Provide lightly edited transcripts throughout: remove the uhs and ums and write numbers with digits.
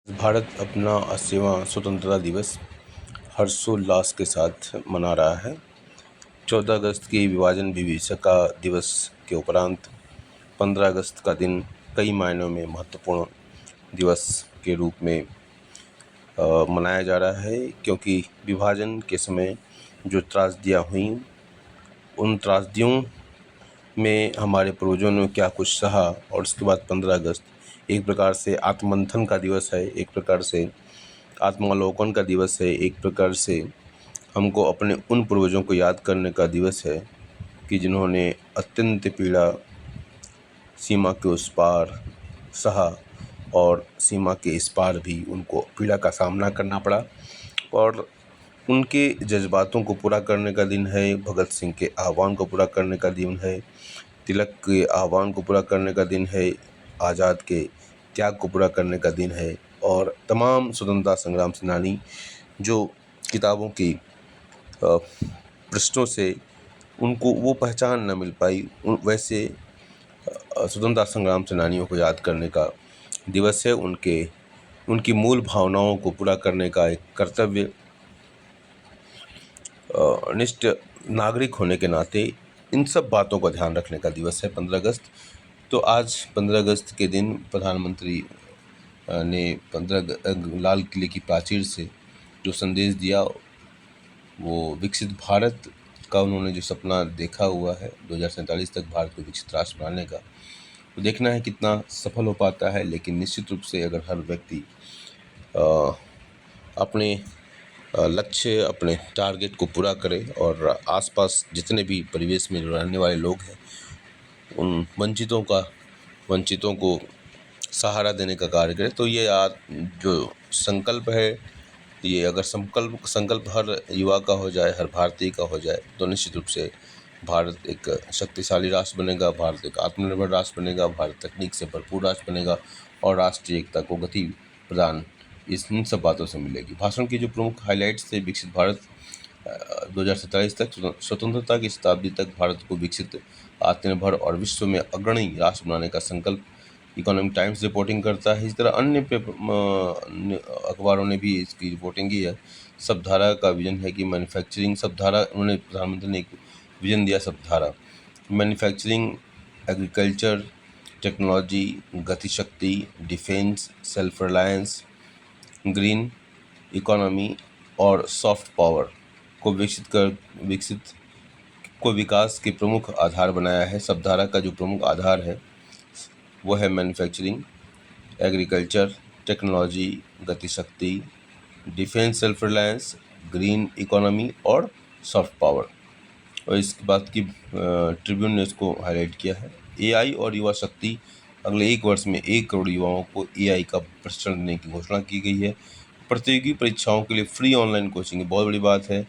भारत अपना 80वां स्वतंत्रता दिवस हर्षोल्लास के साथ मना रहा है। 14 अगस्त की विभाजन विभीषका दिवस के उपरांत 15 अगस्त का दिन कई मायनों में महत्वपूर्ण दिवस के रूप में मनाया जा रहा है, क्योंकि विभाजन के समय जो त्रासदियाँ हुईं, उन त्रासदियों में हमारे पूर्वजों ने क्या कुछ सहा, और उसके बाद 15 अगस्त एक प्रकार से आत्ममंथन का दिवस है, एक प्रकार से आत्मावलोकन का दिवस है, एक प्रकार से हमको अपने उन पूर्वजों को याद करने का दिवस है कि जिन्होंने अत्यंत पीड़ा सीमा के उस पार सहा, और सीमा के इस पार भी उनको पीड़ा का सामना करना पड़ा। और उनके जज्बातों को पूरा करने का दिन है, भगत सिंह के आह्वान को पूरा करने का दिन है, तिलक के आह्वान को पूरा करने का दिन है, आज़ाद के त्याग को पूरा करने का दिन है। और तमाम स्वतंत्रता संग्राम सेनानी जो किताबों की पृष्ठों से उनको वो पहचान न मिल पाई, वैसे स्वतंत्रता संग्राम सेनानियों को याद करने का दिवस है। उनकी मूल भावनाओं को पूरा करने का एक कर्तव्य निष्ठ नागरिक होने के नाते इन सब बातों का ध्यान रखने का दिवस है 15 अगस्त। तो आज 15 अगस्त के दिन प्रधानमंत्री ने लाल किले की प्राचीर से जो संदेश दिया, वो विकसित भारत का उन्होंने जो सपना देखा हुआ है 2047 तक भारत को विकसित राष्ट्र बनाने का, तो देखना है कितना सफल हो पाता है। लेकिन निश्चित रूप से अगर हर व्यक्ति अपने लक्ष्य, अपने टारगेट को पूरा करे और आसपास जितने भी परिवेश में रहने वाले लोग हैं, उन वंचितों को सहारा देने का कार्य करे, तो ये जो संकल्प है, ये अगर संकल्प हर युवा का हो जाए, हर भारतीय का हो जाए, तो निश्चित रूप से भारत एक शक्तिशाली राष्ट्र बनेगा, भारत एक आत्मनिर्भर राष्ट्र बनेगा, भारत तकनीक से भरपूर राष्ट्र बनेगा और राष्ट्रीय एकता को गति प्रदान इन सब बातों से मिलेगी। भाषण की जो प्रमुख हाइलाइट्स थे, विकसित भारत 2047 तक, स्वतंत्रता की शताब्दी तक भारत को विकसित, आत्मनिर्भर और विश्व में अग्रणी राष्ट्र बनाने का संकल्प इकोनॉमिक टाइम्स रिपोर्टिंग करता है। इस तरह अन्य अखबारों ने भी इसकी रिपोर्टिंग की है। सबधारा का विजन है कि मैन्युफैक्चरिंग, सबधारा उन्होंने प्रधानमंत्री ने एक विजन दिया, सबधारा manufacturing, agriculture, technology, Gatishakti, defence, self reliance, green economy और सॉफ्ट पावर को विकास के प्रमुख आधार बनाया है। सबधारा का जो प्रमुख आधार है वो है manufacturing, agriculture, technology, Gatishakti, defence, self reliance, green economy और सॉफ्ट पावर। और इसके बाद की ट्रिब्यून ने इसको हाईलाइट किया है। एआई और युवा शक्ति, अगले 1 वर्ष में 1 करोड़ युवाओं को एआई का प्रशिक्षण देने की घोषणा की गई है। प्रतियोगी परीक्षाओं के लिए फ्री ऑनलाइन कोचिंग बहुत बड़ी बात है।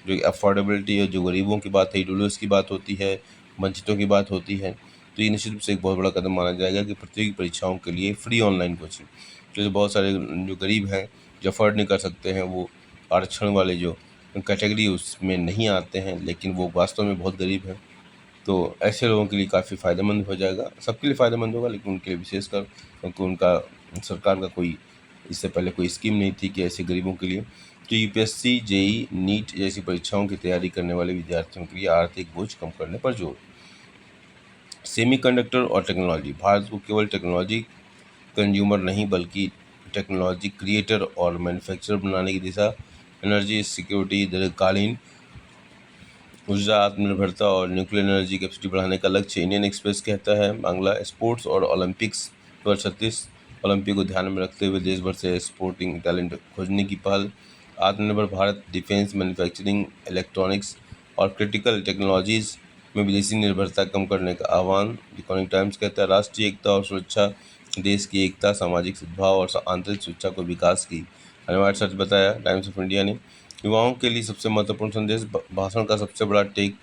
जो अफोर्डेबिलिटी है, जो गरीबों की बात है, ईडब्ल्यूएस की बात होती है, वंचितों की बात होती है, तो ये निश्चित रूप से एक बहुत बड़ा कदम माना जाएगा कि प्रतियोगी परीक्षाओं के लिए फ्री ऑनलाइन कोचिंग। तो बहुत सारे जो गरीब हैं, जो अफोर्ड नहीं कर सकते हैं, वो आरक्षण वाले जो कैटेगरी उसमें नहीं आते हैं, लेकिन वो वास्तव में बहुत गरीब हैं, तो ऐसे लोगों के लिए काफ़ी फ़ायदेमंद हो जाएगा। सबके लिए फ़ायदेमंद होगा, लेकिन उनके लिए विशेषकर, क्योंकि उनका सरकार का कोई इससे पहले कोई स्कीम नहीं थी कि ऐसे गरीबों के लिए। तो यूपीएससी, जेई, नीट जैसी परीक्षाओं की तैयारी करने वाले विद्यार्थियों के लिए आर्थिक बोझ कम करने पर जोर। सेमीकंडक्टर और टेक्नोलॉजी, भारत को केवल टेक्नोलॉजी कंज्यूमर नहीं बल्कि टेक्नोलॉजी क्रिएटर और मैन्युफैक्चरर बनाने की दिशा। एनर्जी सिक्योरिटी, दीर्घकालीन ऊर्जा आत्मनिर्भरता और न्यूक्लियर एनर्जी कैपेसिटी बढ़ाने का लक्ष्य। इंडियन एक्सप्रेस कहता है बांग्ला स्पोर्ट्स और ओलंपिक्स 2036 ओलंपिक को ध्यान में रखते हुए देश भर से स्पोर्टिंग टैलेंट खोजने की पहल। आत्मनिर्भर भारत, डिफेंस, मैन्युफैक्चरिंग, इलेक्ट्रॉनिक्स और क्रिटिकल टेक्नोलॉजीज़ में विदेशी निर्भरता कम करने का आह्वान। इकोनॉमिक टाइम्स कहता है राष्ट्रीय एकता और सुरक्षा, देश की एकता, सामाजिक सद्भाव और आंतरिक सुरक्षा को विकास की अनिवार्य शर्त बताया। टाइम्स ऑफ इंडिया ने युवाओं के लिए सबसे महत्वपूर्ण संदेश, भाषण का सबसे बड़ा टेक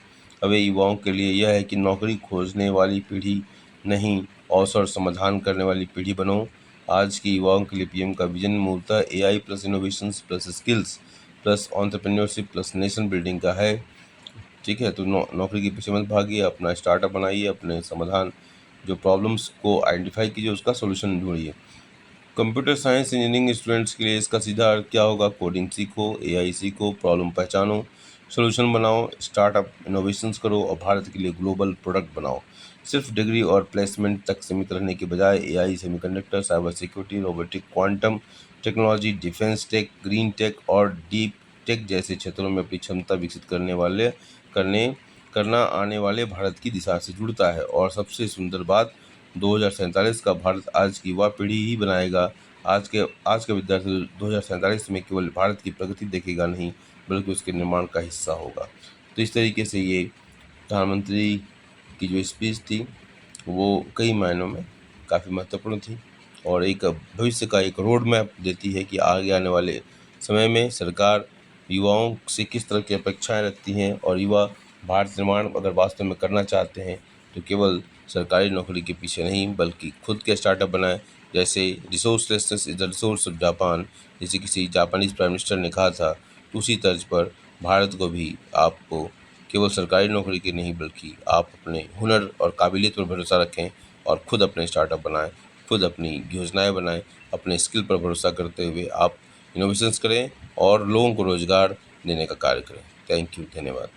अवे युवाओं के लिए यह है कि नौकरी खोजने वाली पीढ़ी नहीं, अवसर समाधान करने वाली पीढ़ी बनो। आज के युवाओं के लिए पीएम का विजन मूलतः AI plus innovations plus skills plus entrepreneurship plus nation building का है। ठीक है, तो नौकरी के पीछे मत भागिए, अपना स्टार्टअप बनाइए, अपने समाधान जो प्रॉब्लम्स को आइडेंटिफाई कीजिए, उसका सोल्यूशन ढूंढिए। कंप्यूटर साइंस इंजीनियरिंग स्टूडेंट्स के लिए इसका सीधा अर्थ क्या होगा? कोडिंग सीखो, एआई सीखो, प्रॉब्लम पहचानो, सॉल्यूशन बनाओ, स्टार्टअप इनोवेशंस करो और भारत के लिए ग्लोबल प्रोडक्ट बनाओ। सिर्फ डिग्री और प्लेसमेंट तक सीमित रहने के बजाय AI, semiconductor, cyber security, robotic, quantum technology, defence tech, green tech और डीप टेक जैसे क्षेत्रों में अपनी क्षमता विकसित करना आने वाले भारत की दिशा से जुड़ता है। और सबसे सुंदर बात, 2047 का भारत आज की युवा पीढ़ी ही बनाएगा। आज का विद्यार्थी 2047 में केवल भारत की प्रगति देखेगा नहीं, बल्कि उसके निर्माण का हिस्सा होगा। तो इस तरीके से ये प्रधानमंत्री की जो स्पीच थी वो कई मायनों में काफ़ी महत्वपूर्ण थी और एक भविष्य का एक रोड मैप देती है कि आगे आने वाले समय में सरकार युवाओं से किस तरह की अपेक्षाएं रखती हैं और युवा भारत निर्माण अगर वास्तव में करना चाहते हैं तो केवल सरकारी नौकरी के पीछे नहीं बल्कि खुद के स्टार्टअप बनाएं। जैसे resourcelessness is the resource of Japan, जैसे किसी जापानीज प्राइम मिनिस्टर ने कहा था, तो उसी तर्ज पर भारत को भी आपको केवल सरकारी नौकरी की नहीं बल्कि आप अपने हुनर और काबिलियत पर भरोसा रखें और खुद अपने स्टार्टअप बनाएं, खुद अपनी योजनाएं बनाएं, अपने स्किल पर भरोसा करते हुए आप इनोवेशंस करें और लोगों को रोजगार देने का कार्य करें। थैंक यू, धन्यवाद।